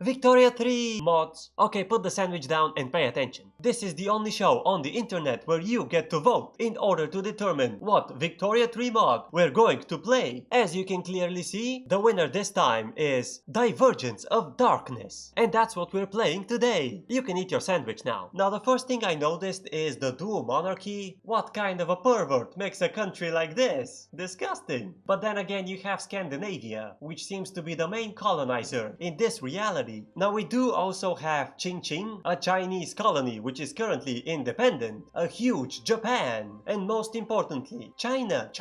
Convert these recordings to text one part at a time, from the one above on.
Victoria 3 mods. Okay, put the sandwich down and pay attention. This is the only show on the internet where you get to vote in order to determine what Victoria 3 mod we're going to play. As you can clearly see, the winner this time is Divergence of Darkness. And that's what we're playing today. You can eat your sandwich now. Now the first thing I noticed is the dual monarchy. What kind of a pervert makes a country like this? Disgusting. But then again, you have Scandinavia, which seems to be the main colonizer in this reality. Now we do also have Qingqing, a Chinese colony which is currently independent, a huge Japan, and most importantly, China.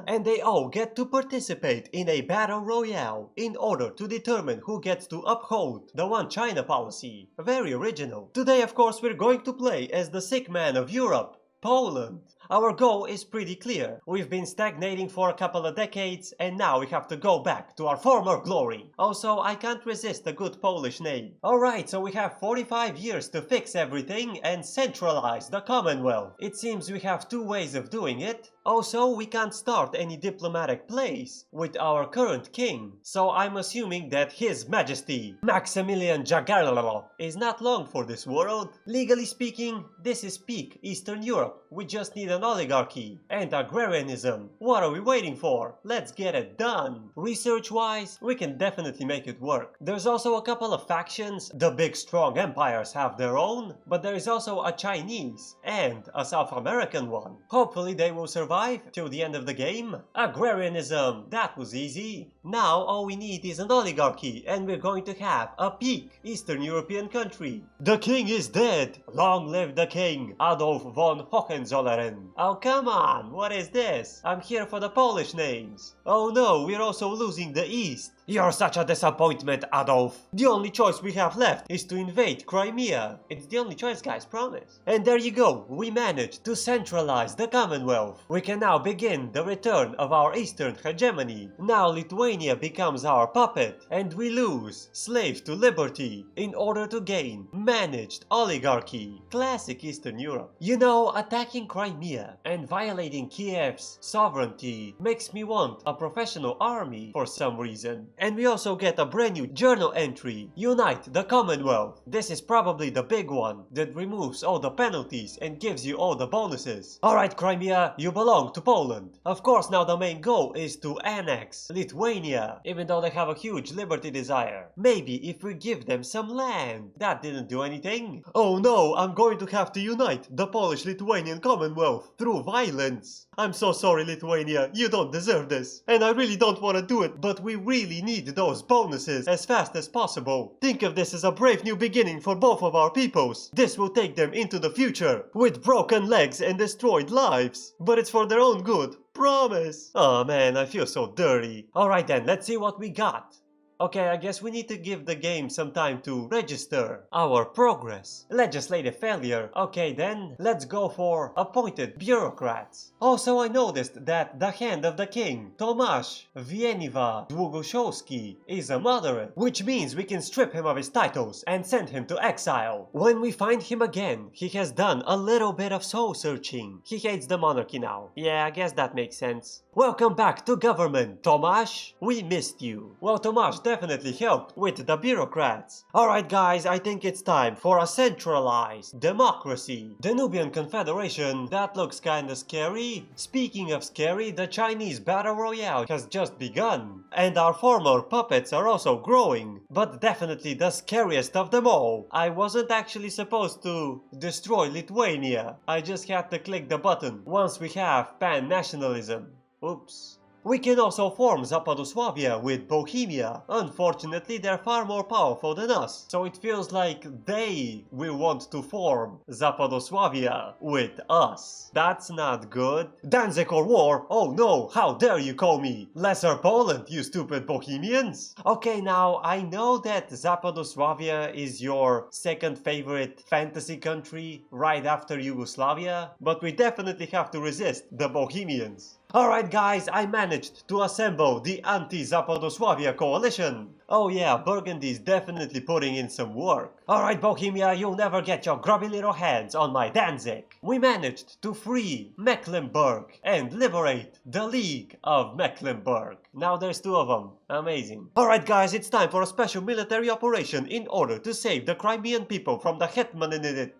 And they all get to participate in a battle royale in order to determine who gets to uphold the One China policy. Very original. Today, of course, we're going to play as the sick man of Europe, Poland. Our goal is pretty clear. We've been stagnating for a couple of decades and now we have to go back to our former glory. Also, I can't resist a good Polish name. Alright, so we have 45 years to fix everything and centralize the commonwealth. It seems we have two ways of doing it. Also, we can't start any diplomatic plays with our current king, so I'm assuming that His Majesty Maximilian Jagarlalo is not long for this world. Legally speaking, this is peak Eastern Europe. We just need an oligarchy and agrarianism. What are we waiting for? Let's get it done. Research-wise, we can definitely make it work. There's also a couple of factions. The big strong empires have their own, but there is also a Chinese and a South American one. Hopefully they will survive till the end of the game. Agrarianism, that was easy. Now all we need is an oligarchy and we're going to have a peak Eastern European country. The king is dead. Long live the king, Adolf von Hohenzollern. Oh come on, what is this? I'm here for the Polish names. Oh no, we're also losing the East. You're such a disappointment, Adolf. The only choice we have left is to invade Crimea. It's the only choice, guys, promise. And there you go, we managed to centralize the Commonwealth. We can now begin the return of our Eastern hegemony. Now Lithuania becomes our puppet, and we lose slave to liberty in order to gain managed oligarchy. Classic Eastern Europe. You know, attacking Crimea and violating Kiev's sovereignty makes me want a professional army for some reason. And we also get a brand new journal entry, Unite the Commonwealth. This is probably the big one that removes all the penalties and gives you all the bonuses. Alright Crimea, you belong to Poland. Of course now the main goal is to annex Lithuania, even though they have a huge liberty desire. Maybe if we give them some land. That didn't do anything. Oh no, I'm going to have to unite the Polish-Lithuanian Commonwealth through violence. I'm so sorry Lithuania, you don't deserve this. And I really don't want to do it, but we really need those bonuses as fast as possible. Think of this as a brave new beginning for both of our peoples. This will take them into the future with broken legs and destroyed lives. But it's for their own good. Promise. Oh man, I feel so dirty. Alright then, let's see what we got. Okay, I guess we need to give the game some time to register our progress. Legislative failure. Okay then, let's go for appointed bureaucrats. Also, I noticed that the hand of the king, Tomasz Wieniwa Długoszowski, is a moderate, which means we can strip him of his titles and send him to exile. When we find him again, he has done a little bit of soul searching. He hates the monarchy now. Yeah, I guess that makes sense. Welcome back to government, Tomasz. We missed you. Well, Tomasz definitely helped with the bureaucrats. Alright guys, I think it's time for a centralized democracy. The Nubian Confederation, that looks kinda scary. Speaking of scary, the Chinese Battle Royale has just begun. And our former puppets are also growing. But definitely the scariest of them all. I wasn't actually supposed to destroy Lithuania. I just had to click the button once we have pan-nationalism. Oops. We can also form Zapadosławia with Bohemia. Unfortunately, they're far more powerful than us, so it feels like they will want to form Zapadosławia with us. That's not good. Danzig or war? Oh no, how dare you call me Lesser Poland, you stupid Bohemians? Okay, now I know that Zapadosławia is your second favorite fantasy country right after Yugoslavia, but we definitely have to resist the Bohemians. Alright guys, I managed to assemble the anti-Zapadosławia coalition. Oh yeah, Burgundy's definitely putting in some work. Alright Bohemia, you'll never get your grubby little hands on my Danzig. We managed to free Mecklenburg and liberate the League of Mecklenburg. Now there's two of them. Amazing. Alright guys, it's time for a special military operation in order to save the Crimean people from the Hetmanate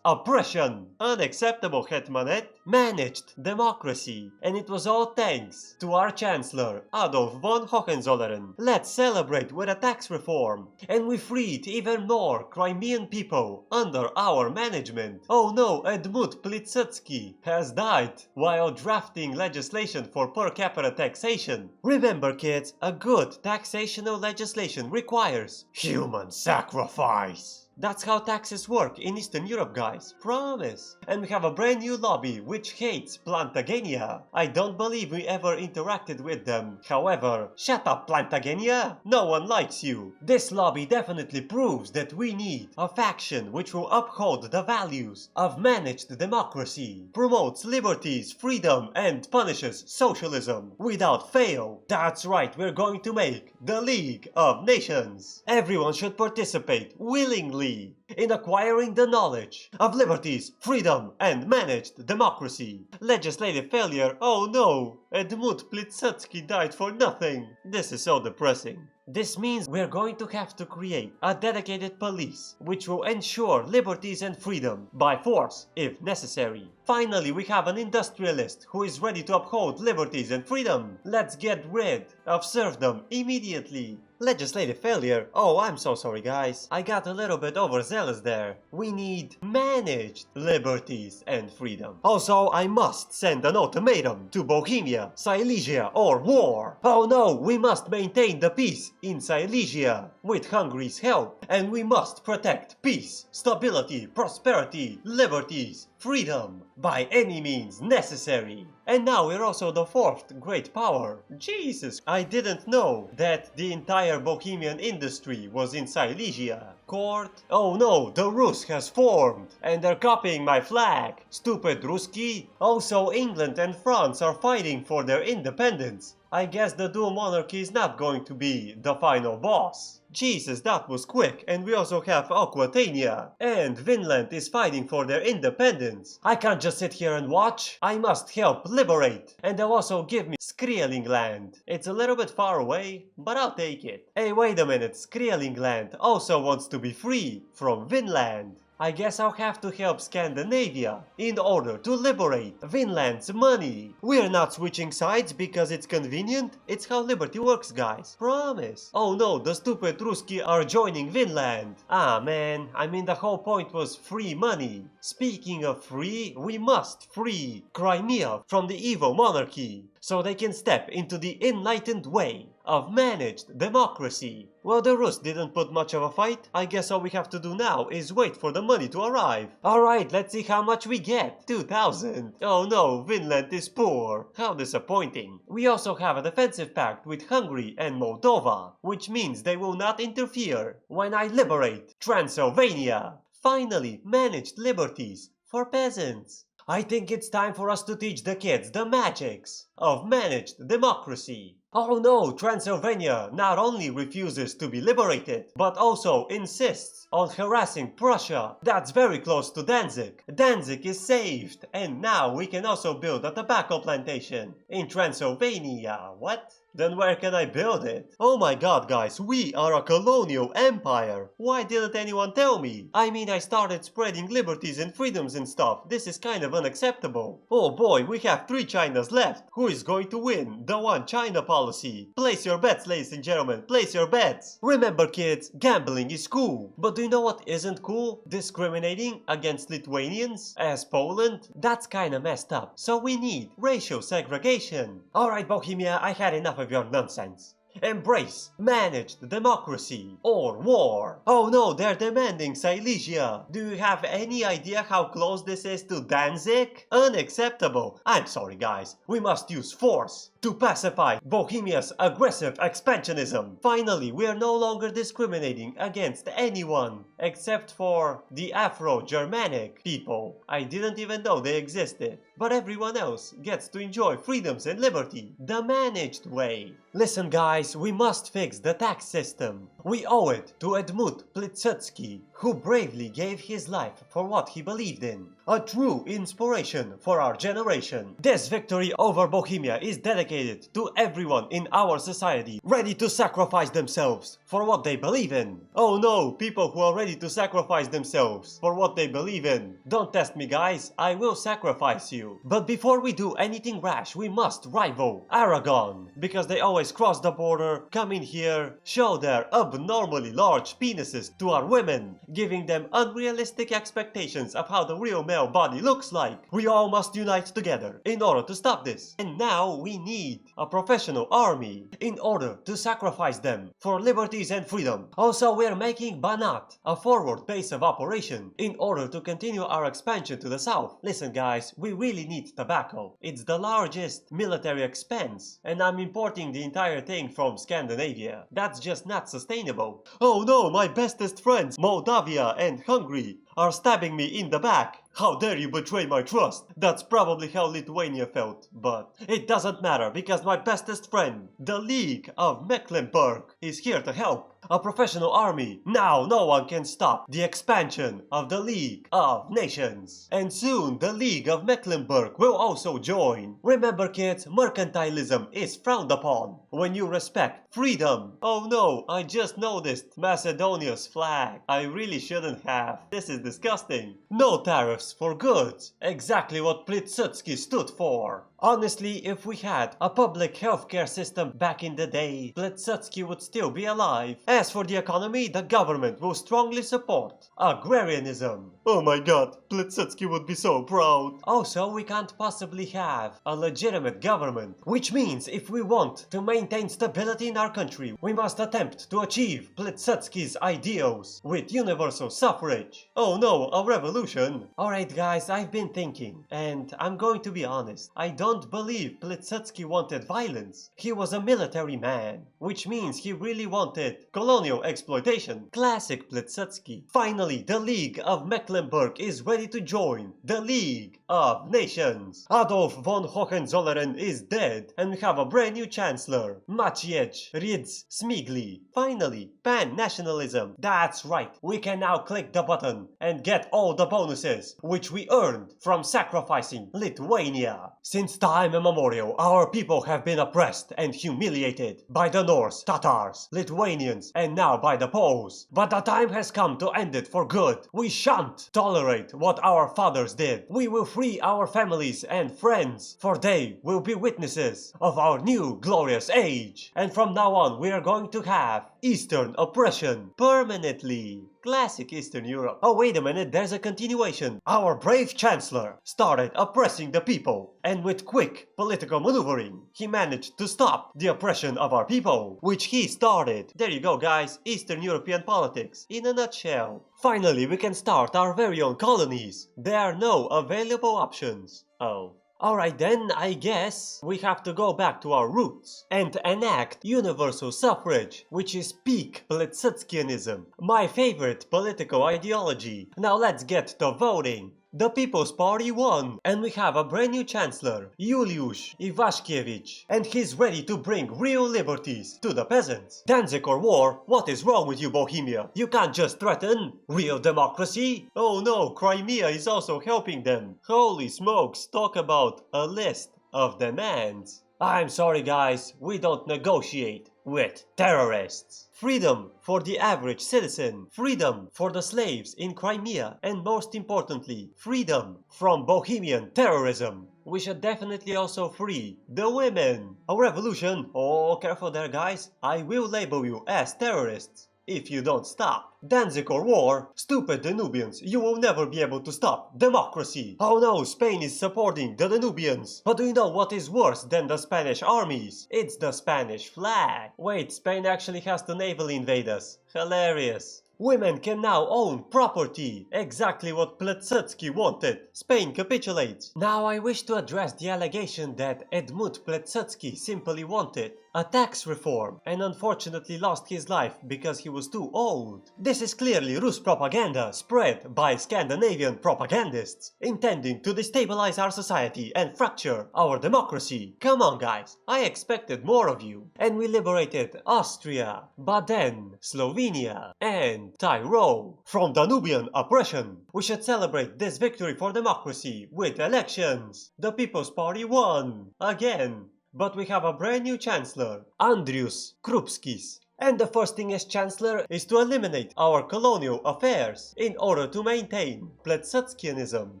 oppression. Unacceptable Hetmanate managed democracy, and it was all thanks to our Chancellor Adolf von Hohenzollern. Let's celebrate with a tax reform, and we freed even more Crimean people under our management. Oh no, Edmund Pilsudski has died while drafting legislation for per capita taxation. Remember kids, a good taxational legislation requires human sacrifice. That's how taxes work in Eastern Europe, guys. Promise. And we have a brand new lobby which hates Plantagenia. I don't believe we ever interacted with them. However, shut up Plantagenia! No one likes you. This lobby definitely proves that we need a faction which will uphold the values of managed democracy, promotes liberties, freedom, and punishes socialism without fail. That's right, we're going to make the League of Nations. Everyone should participate willingly in acquiring the knowledge of liberties, freedom, and managed democracy. Legislative failure, oh no! Edmund Pilsudski died for nothing. This is so depressing. This means we're going to have to create a dedicated police which will ensure liberties and freedom by force if necessary. Finally, we have an industrialist who is ready to uphold liberties and freedom. Let's get rid of serfdom immediately. Legislative failure? Oh, I'm so sorry guys. I got a little bit overzealous there. We need managed liberties and freedom. Also, I must send an ultimatum to Bohemia, Silesia, or war. Oh no, we must maintain the peace in Silesia with Hungary's help. And we must protect peace, stability, prosperity, liberties, freedom by any means necessary. And now we're also the fourth great power. Jesus, I didn't know that the entire Bohemian industry was in Silesia. Court? Oh no, the Rus has formed and they're copying my flag. Stupid Ruski. Also England and France are fighting for their independence. I guess the dual monarchy is not going to be the final boss. Jesus, that was quick, and we also have Aquitania. And Vinland is fighting for their independence. I can't just sit here and watch. I must help liberate. And they'll also give me Skrielingland. It's a little bit far away, but I'll take it. Hey, wait a minute, Skrielingland also wants to be free from Vinland. I guess I'll have to help Scandinavia in order to liberate Vinland's money. We're not switching sides because it's convenient. It's how liberty works, guys. Promise. Oh no, the stupid Ruski are joining Vinland. Ah man, I mean the whole point was free money. Speaking of free, we must free Crimea from the evil monarchy so they can step into the enlightened way of managed democracy. Well, the Rus didn't put much of a fight. I guess all we have to do now is wait for the money to arrive. Alright, let's see how much we get. 2,000. Oh no, Vinland is poor. How disappointing. We also have a defensive pact with Hungary and Moldova, which means they will not interfere when I liberate Transylvania. Finally, managed liberties for peasants. I think it's time for us to teach the kids the magics of managed democracy. Oh no, Transylvania not only refuses to be liberated, but also insists on harassing Prussia. That's very close to Danzig. Danzig is saved, and now we can also build a tobacco plantation in Transylvania. What? Then where can I build it? Oh my god guys, we are a colonial empire. Why didn't anyone tell me? I mean, I started spreading liberties and freedoms and stuff. This is kind of unacceptable. Oh boy, we have 3 Chinas left. Who is going to win the one China policy? Place your bets, ladies and gentlemen, place your bets. Remember kids, gambling is cool. But do you know what isn't cool? Discriminating against Lithuanians as Poland? That's kinda messed up. So we need racial segregation. Alright Bohemia, I had enough of your nonsense. Embrace managed democracy or war. Oh no, they're demanding Silesia. Do you have any idea how close this is to Danzig? Unacceptable. I'm sorry guys, we must use force to pacify Bohemia's aggressive expansionism. Finally, we are no longer discriminating against anyone except for the Afro-Germanic people. I didn't even know they existed. but everyone else gets to enjoy freedoms and liberty the managed way. Listen guys, we must fix the tax system. We owe it to Edmund Pilsudski, who bravely gave his life for what he believed in. A true inspiration for our generation. This victory over Bohemia is dedicated to everyone in our society ready to sacrifice themselves for what they believe in. Oh no, people who are ready to sacrifice themselves for what they believe in. Don't test me guys, I will sacrifice you. But before we do anything rash, we must rival Aragon, because they always cross the border, come in here, show their abnormally large penises to our women, giving them unrealistic expectations of how the real male body looks like. We all must unite together in order to stop this. And now we need a professional army in order to sacrifice them for liberties and freedom. Also, we're making Banat a forward base of operation in order to continue our expansion to the south. Listen guys, we really need tobacco. It's the largest military expense, and I'm importing the entire thing from Scandinavia. That's just not sustainable. Oh no, my bestest friends, Moldavia and Hungary, are stabbing me in the back. How dare you betray my trust? That's probably how Lithuania felt, but it doesn't matter because my bestest friend, the League of Mecklenburg, is here to help. A professional army. Now no one can stop the expansion of the League of Nations. And soon the League of Mecklenburg will also join. Remember kids, mercantilism is frowned upon when you respect freedom. Oh no, I just noticed Macedonia's flag. I really shouldn't have. This is disgusting. No tariffs for goods. Exactly what Pilsudski stood for. Honestly, if we had a public healthcare system back in the day, Pilsudski would still be alive. As for the economy, the government will strongly support agrarianism. Oh my god, Pilsudski would be so proud. Also, we can't possibly have a legitimate government, which means if we want to maintain stability in our country, we must attempt to achieve Pilsudski's ideals with universal suffrage. Oh no, a revolution. Alright guys, I've been thinking, and I'm going to be honest, I don't believe Pilsudski wanted violence. He was a military man, which means he really wanted colonial exploitation. Classic Pilsudski. Finally, the League of Mecklenburg is ready to join the League of Nations. Adolf von Hohenzollern is dead, and we have a brand new chancellor, Maciej Ridz-Smigli. Finally, pan-nationalism. That's right, we can now click the button and get all the bonuses which we earned from sacrificing Lithuania. Since time immemorial, our people have been oppressed and humiliated by the Norse, Tatars, Lithuanians, and now by the Poles. But the time has come to end it for good. We shan't tolerate what our fathers did. We will free our families and friends, for they will be witnesses of our new glorious age. And from now on, we are going to have Eastern oppression permanently. Classic Eastern Europe. Oh wait a minute, there's a continuation. Our brave chancellor started oppressing the people, and with quick political maneuvering, he managed to stop the oppression of our people, which he started. There you go guys, Eastern European politics in a nutshell. Finally, we can start our very own colonies. There are no available options. Oh. Alright then, I guess we have to go back to our roots and enact universal suffrage, which is peak Pilsudskianism, my favorite political ideology. Now let's get to voting. The People's Party won, and we have a brand new chancellor, Juliusz Iwaszkiewicz, and he's ready to bring real liberties to the peasants. Danzig or war? What is wrong with you, Bohemia? You can't just threaten real democracy? Oh no, Crimea is also helping them. Holy smokes, talk about a list of demands. I'm sorry guys, we don't negotiate with terrorists. Freedom for the average citizen, freedom for the slaves in Crimea, and most importantly, freedom from Bohemian terrorism. We should definitely also free the women. A revolution? Oh, careful there guys, I will label you as terrorists if you don't stop. Danzig or war? Stupid Danubians, you will never be able to stop democracy. Oh no, Spain is supporting the Danubians. But do you know what is worse than the Spanish armies? It's the Spanish flag. Wait, Spain actually has to navally invade us. Hilarious. Women can now own property, exactly what Pilsudski wanted. Spain capitulates. Now I wish to address the allegation that Edmund Pilsudski simply wanted a tax reform and unfortunately lost his life because he was too old. This is clearly Rus propaganda spread by Scandinavian propagandists, intending to destabilize our society and fracture our democracy. Come on guys, I expected more of you. And we liberated Austria, Baden, Slovenia, and Tyrol from Danubian oppression. We should celebrate this victory for democracy with elections. The People's Party won again. But we have a brand new chancellor, Andrius Krupskis. And the first thing as chancellor is to eliminate our colonial affairs in order to maintain Pilsudskianism.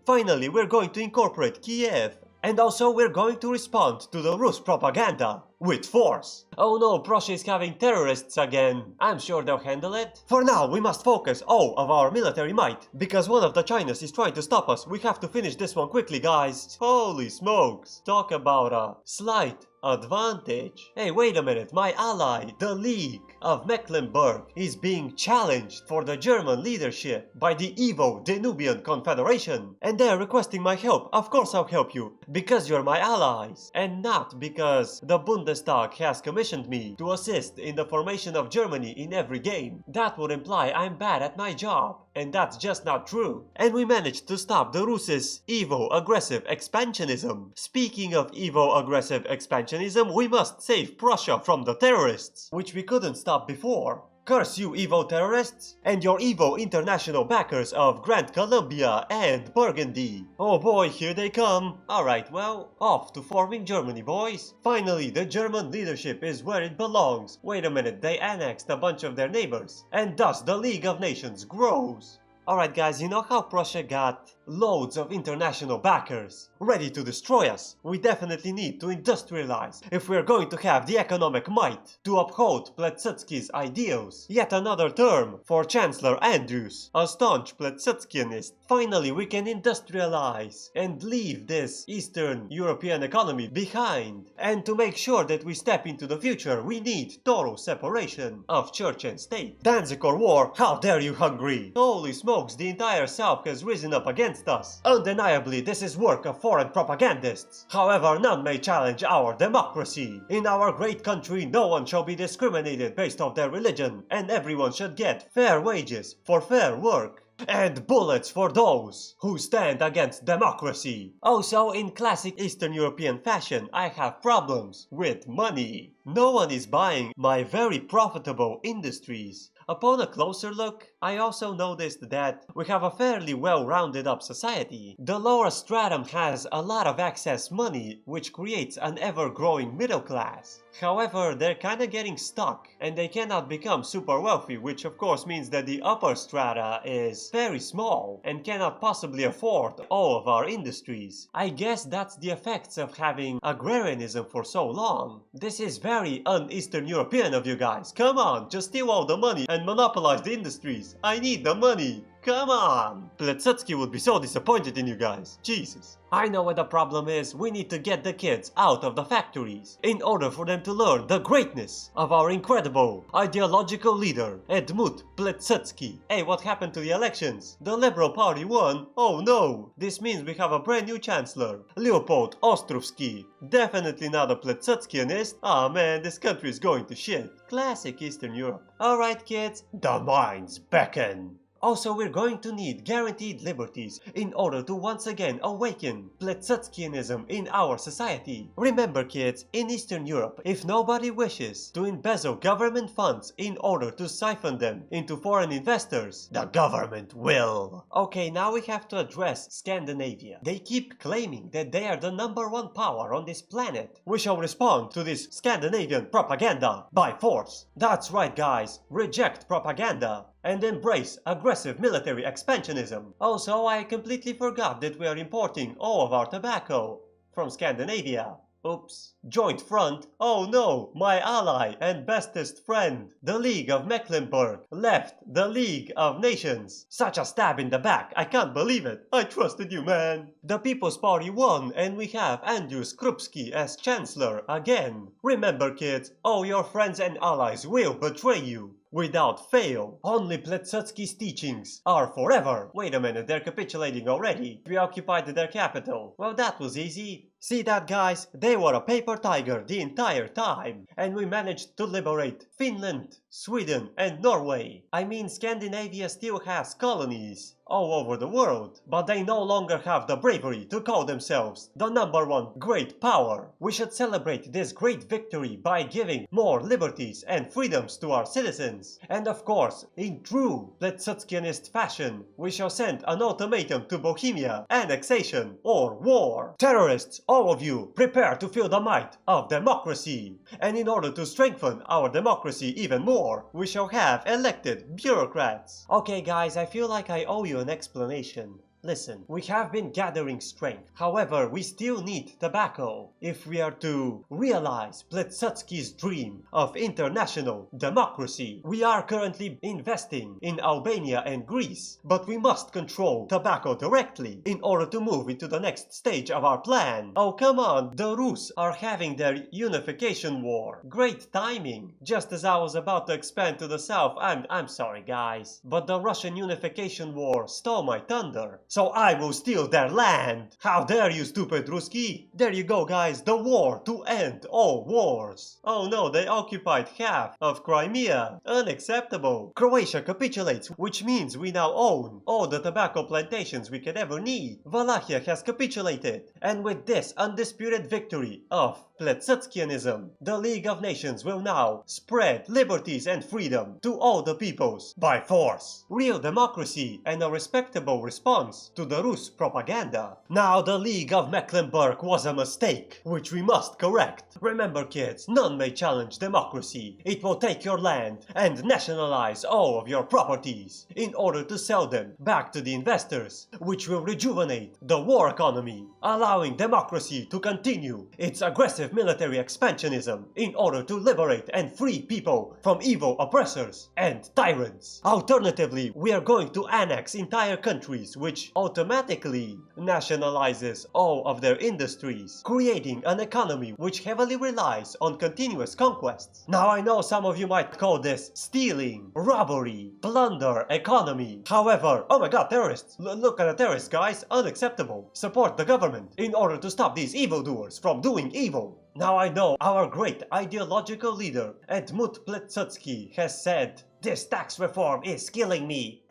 Finally, we're going to incorporate Kiev. And also we're going to respond to the Rus propaganda with force. Oh no, Prussia is having terrorists again. I'm sure they'll handle it. For now, we must focus all of our military might, because one of the Chinas is trying to stop us. We have to finish this one quickly, guys. Holy smokes. Talk about a slight advantage. Hey, wait a minute. My ally, the League of Mecklenburg, is being challenged for the German leadership by the evil Danubian Confederation. And they're requesting my help. Of course I'll help you, because you're my allies. And not because the Bundestag has commissioned me to assist in the formation of Germany in every game. That would imply I'm bad at my job. And that's just not true. And we managed to stop the Rus' evil, aggressive expansionism. Speaking of evil, aggressive expansionism, we must save Prussia from the terrorists, which we couldn't stop before. Curse you evil terrorists, and your evil international backers of Grand Columbia and Burgundy. Oh boy, here they come. Alright, well, off to forming Germany, boys. Finally, the German leadership is where it belongs. Wait a minute, they annexed a bunch of their neighbors, and thus the League of Nations grows. Alright guys, you know how Prussia got loads of international backers ready to destroy us? We definitely need to industrialize if we're going to have the economic might to uphold Pilsudski's ideals. Yet another term for Chancellor Andrews, a staunch Pilsudskianist. Finally, we can industrialize and leave this Eastern European economy behind. And to make sure that we step into the future, we need total separation of church and state. Danziger War, how dare you, Hungary? Holy smokes, the entire South has risen up against us. Undeniably, this is work of foreign propagandists. However, none may challenge our democracy. In our great country, no one shall be discriminated based off their religion, and everyone should get fair wages for fair work. And bullets for those who stand against democracy. Also, in classic Eastern European fashion, I have problems with money. No one is buying my very profitable industries. Upon a closer look, I also noticed that we have a fairly well-rounded up society. The lower stratum has a lot of excess money, which creates an ever-growing middle class. However, they're kinda getting stuck, and they cannot become super wealthy, which of course means that the upper strata is very small and cannot possibly afford all of our industries. I guess that's the effects of having agrarianism for so long. This is very un-Eastern European of you guys. Come on, just steal all the money and monopolize the industries. I need the money. Come on! Pilsudski would be so disappointed in you guys. Jesus. I know what the problem is. We need to get the kids out of the factories in order for them to learn the greatness of our incredible ideological leader, Edmund Pilsudski. Hey, what happened to the elections? The Liberal Party won? Oh no! This means we have a brand new chancellor, Leopold Ostrovsky. Definitely not a Pilsudskianist. Ah man, this country is going to shit. Classic Eastern Europe. Alright kids, the minds beckon. Also, we're going to need guaranteed liberties in order to once again awaken Pilsudskianism in our society. Remember kids, in Eastern Europe, if nobody wishes to embezzle government funds in order to siphon them into foreign investors, the government will. Okay, now we have to address Scandinavia. They keep claiming that they are the #1 power on this planet. We shall respond to this Scandinavian propaganda by force. That's right guys, reject propaganda and embrace aggressive military expansionism. Also, I completely forgot that we are importing all of our tobacco from Scandinavia. Oops. Joint front? Oh no, my ally and bestest friend. The League of Mecklenburg left the League of Nations. Such a stab in the back, I can't believe it. I trusted you, man. The People's Party won and we have Andrew Skrupski as Chancellor again. Remember kids, all your friends and allies will betray you. Without fail. Only Plesetski's teachings are forever. Wait a minute, they're capitulating already. We occupied their capital. Well, that was easy. See that, guys? They were a paper tiger the entire time. And we managed to liberate Finland, Sweden and Norway. I mean, Scandinavia still has colonies all over the world, but they no longer have the bravery to call themselves the #1 great power. We should celebrate this great victory by giving more liberties and freedoms to our citizens. And of course, in true Plesetskianist fashion, we shall send an ultimatum to Bohemia: annexation or war. Terrorists, all of you, prepare to feel the might of democracy. And in order to strengthen our democracy even more, we shall have elected bureaucrats. Okay guys, I feel like I owe you an explanation. Listen, we have been gathering strength. However, we still need tobacco if we are to realize Plesetski's dream of international democracy. We are currently investing in Albania and Greece, but we must control tobacco directly in order to move into the next stage of our plan. Oh, come on, the Rus are having their unification war. Great timing. Just as I was about to expand to the south, I'm sorry guys, but the Russian unification war stole my thunder. So I will steal their land. How dare you, stupid Ruski? There you go, guys, the war to end all wars. Oh no, they occupied half of Crimea. Unacceptable. Croatia capitulates, which means we now own all the tobacco plantations we could ever need. Wallachia has capitulated. And with this undisputed victory of Plesetskianism, the League of Nations will now spread liberties and freedom to all the peoples by force. Real democracy and a respectable response to the Rus propaganda. Now the League of Mecklenburg was a mistake, which we must correct. Remember kids, none may challenge democracy. It will take your land and nationalize all of your properties in order to sell them back to the investors, which will rejuvenate the war economy, allowing democracy to continue its aggressive military expansionism in order to liberate and free people from evil oppressors and tyrants. Alternatively, we are going to annex entire countries, which automatically nationalizes all of their industries, creating an economy which heavily relies on continuous conquests. Now I know some of you might call this stealing, robbery, plunder economy. However, oh my god, terrorists! Look at the terrorists, guys! Unacceptable! Support the government in order to stop these evildoers from doing evil. Now I know our great ideological leader Edmund Plesetski has said, "This tax reform is killing me."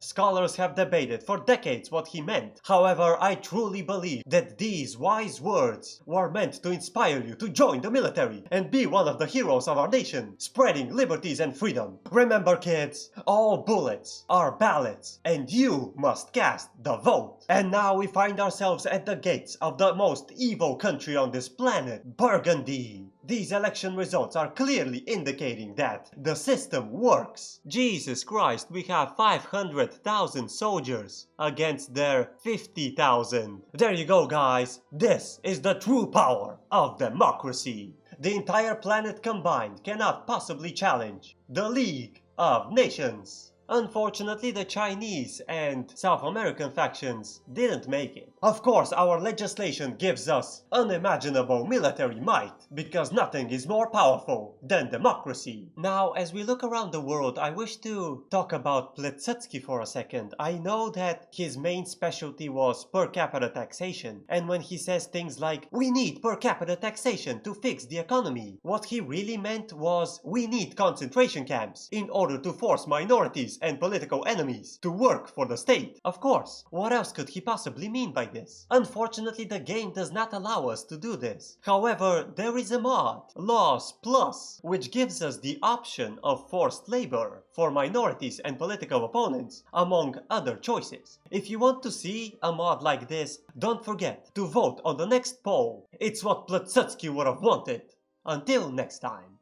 Scholars have debated for decades what he meant. However, I truly believe that these wise words were meant to inspire you to join the military and be one of the heroes of our nation, spreading liberties and freedom. Remember kids, all bullets are ballots and you must cast the vote. And now we find ourselves at the gates of the most evil country on this planet, Burgundy. These election results are clearly indicating that the system works. Jesus Christ, we have 500,000 soldiers against their 50,000. There you go, guys. This is the true power of democracy. The entire planet combined cannot possibly challenge the League of Nations. Unfortunately, the Chinese and South American factions didn't make it. Of course, our legislation gives us unimaginable military might, because nothing is more powerful than democracy. Now, as we look around the world, I wish to talk about Plesetski for a second. I know that his main specialty was per capita taxation, and when he says things like, "We need per capita taxation to fix the economy," what he really meant was, we need concentration camps in order to force minorities and political enemies to work for the state. Of course, what else could he possibly mean by this? Unfortunately, the game does not allow us to do this. However, there is a mod, Laws Plus, which gives us the option of forced labor for minorities and political opponents, among other choices. If you want to see a mod like this, don't forget to vote on the next poll. It's what Plesetski would have wanted. Until next time.